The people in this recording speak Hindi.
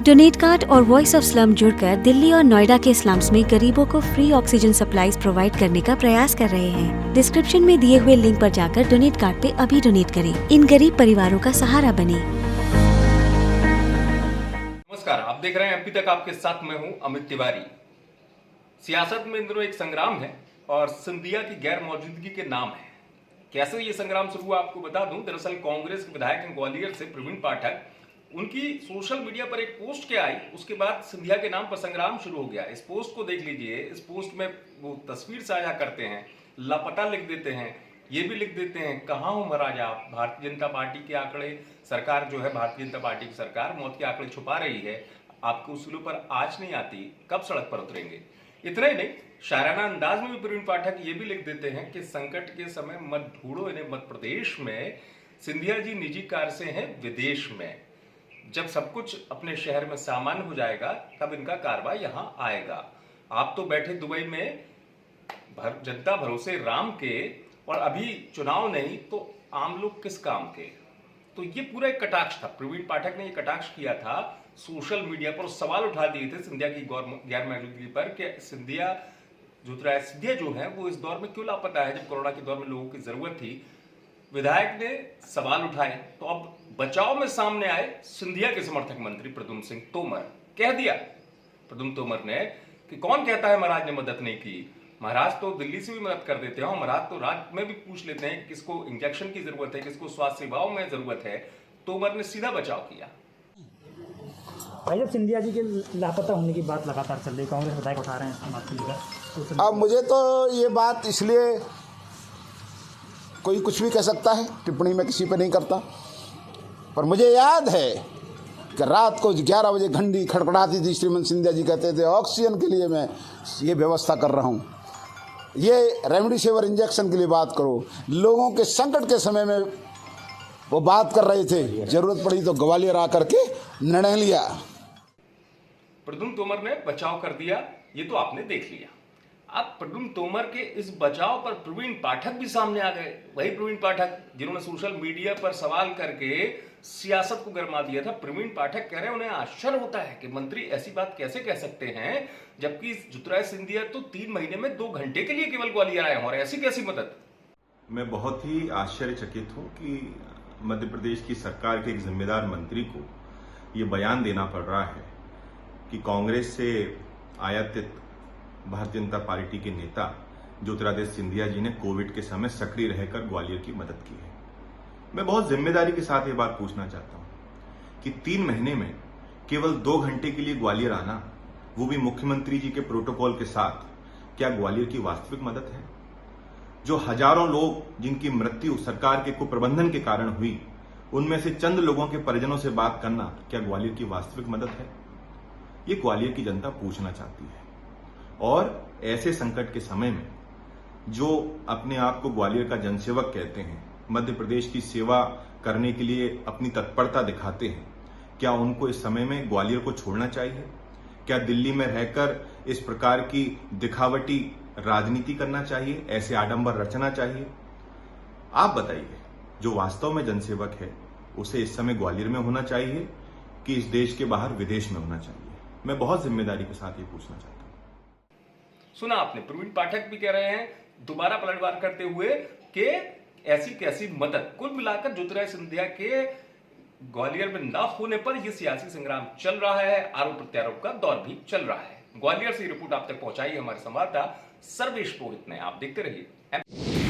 डोनेट कार्ड और वॉइस ऑफ स्लम जुड़कर दिल्ली और नोएडा के स्लम्स में गरीबों को फ्री ऑक्सीजन सप्लाईज प्रोवाइड करने का प्रयास कर रहे हैं। डिस्क्रिप्शन में दिए हुए लिंक पर जाकर डोनेट कार्ड पे अभी डोनेट करें। इन गरीब परिवारों का सहारा बने। नमस्कार, आप देख रहे हैं एमपी तक, आपके साथ मैं हूं अमित तिवारी। सियासत में इन दिनों एक संग्राम है और सिंधिया की गैर मौजूदगी के नाम है। कैसे ये संग्राम शुरू हुआ आपको बता दूं। दरअसल कांग्रेस के विधायक हैं ग्वालियर से प्रवीण पाठक, उनकी सोशल मीडिया पर एक पोस्ट के आई, उसके बाद सिंधिया के नाम पर संग्राम शुरू हो गया। इस पोस्ट को देख लीजिए। इस पोस्ट में वो तस्वीर साझा करते हैं, लापता लिख देते हैं, ये भी लिख देते हैं कहाँ हो महाराज आप। भारतीय जनता पार्टी के आंकड़े, सरकार जो है भारतीय जनता पार्टी की सरकार मौत के आंकड़े छुपा रही है, आपके उसूलों पर आंच नहीं आती, कब सड़क पर उतरेंगे। इतना ही नहीं, शायराना अंदाज में भी प्रवीण पाठक ये भी लिख देते हैं कि संकट के समय मत ढूंढो इन्हें मध्य प्रदेश में, सिंधिया जी निजी कार से हैं विदेश में। जब सब कुछ अपने शहर में सामान्य हो जाएगा तब इनका कारवा यहां आएगा। आप तो बैठे दुबई में जनता भरोसे राम के, और अभी चुनाव नहीं तो आम लोग किस काम के। तो ये पूरा एक कटाक्ष था। प्रवीण पाठक ने ये कटाक्ष किया था सोशल मीडिया पर, सवाल उठा दिए थे सिंधिया की गैर मौजूदगी पर कि सिंधिया जो है वो इस दौर में क्यों लापता है, जब कोरोना के दौर में लोगों की जरूरत थी। विधायक ने सवाल उठाए तो अब बचाव में सामने आए सिंधिया के समर्थक मंत्री प्रद्युम्न सिंह तोमर। कह दिया प्रद्युम्न तोमर ने कि कौन कहता है महाराज ने मदद नहीं की, महाराज तो दिल्ली से भी मदद कर देते हो, महाराज तो राज्य में भी पूछ लेते हैं किसको इंजेक्शन की जरूरत है, किसको स्वास्थ्य सेवाओं में जरूरत है। तोमर ने सीधा बचाव किया। भाई, जब सिंधिया जी के लापता होने की बात लगातार चल रही, कांग्रेस विधायक उठा रहे हैं बात को लेकर, अब मुझे तो ये बात, इसलिए कोई कुछ भी कह सकता है, टिप्पणी मैं किसी पर नहीं करता, पर मुझे याद है कि रात को 11 बजे घंटी खड़खड़ाती थी, श्रीमंत सिंधिया जी कहते थे ऑक्सीजन के लिए मैं ये व्यवस्था कर रहा हूँ, ये रेमडेसिविर इंजेक्शन के लिए बात करो। लोगों के संकट के समय में वो बात कर रहे थे, जरूरत पड़ी तो ग्वालियर आकर के निर्णय लिया। प्रद्युम्न तोमर ने बचाव कर दिया, ये तो आपने देख लिया। अब प्रद्युम्न तोमर के इस बचाव पर प्रवीण पाठक भी सामने आ गए। वही प्रवीण पाठक जिन्होंने सोशल मीडिया पर सवाल करके सियासत को गरमा दिया था। प्रवीण पाठक कह रहे हैं उन्हें आश्चर्य होता है कि मंत्री ऐसी बात कैसे कह सकते हैं, जबकि ज्योतिरादित्य सिंधिया तो 3 महीने में 2 घंटे के लिए केवल ग्वालियर आए हैं, और ऐसी कैसी मदद। मैं बहुत ही आश्चर्यचकित हूं कि मध्य प्रदेश की सरकार के एक जिम्मेदार मंत्री को ये बयान देना पड़ रहा है कि कांग्रेस से आयातित भारतीय जनता पार्टी के नेता ज्योतिरादित्य सिंधिया जी ने कोविड के समय सक्रिय रहकर ग्वालियर की मदद की है। मैं बहुत जिम्मेदारी के साथ ये बात पूछना चाहता हूं कि 3 महीने में केवल 2 घंटे के लिए ग्वालियर आना, वो भी मुख्यमंत्री जी के प्रोटोकॉल के साथ, क्या ग्वालियर की वास्तविक मदद है? जो हजारों लोग जिनकी मृत्यु सरकार के कुप्रबंधन के कारण हुई, उनमें से चंद लोगों के परिजनों से बात करना, क्या ग्वालियर की वास्तविक मदद है? ये ग्वालियर की जनता पूछना चाहती है। और ऐसे संकट के समय में जो अपने आप को ग्वालियर का जनसेवक कहते हैं, मध्य प्रदेश की सेवा करने के लिए अपनी तत्परता दिखाते हैं, क्या उनको इस समय में ग्वालियर को छोड़ना चाहिए? क्या दिल्ली में रहकर इस प्रकार की दिखावटी राजनीति करना चाहिए, ऐसे आडंबर रचना चाहिए? आप बताइए, जो वास्तव में जनसेवक है उसे इस समय ग्वालियर में होना चाहिए कि इस देश के बाहर विदेश में होना चाहिए? मैं बहुत जिम्मेदारी के साथ ये पूछना चाहता हूं। सुना आपने, प्रवीण पाठक भी कह रहे हैं दोबारा पलटवार करते हुए कि ऐसी कैसी मदद। कुल मिलाकर ज्योतिरादित्य सिंधिया के ग्वालियर में न होने पर यह सियासी संग्राम चल रहा है, आरोप प्रत्यारोप का दौर भी चल रहा है। ग्वालियर से रिपोर्ट आप तक पहुंचाई हमारे संवाददाता सर्वेश पुरोहित ने। आप देखते रहिए।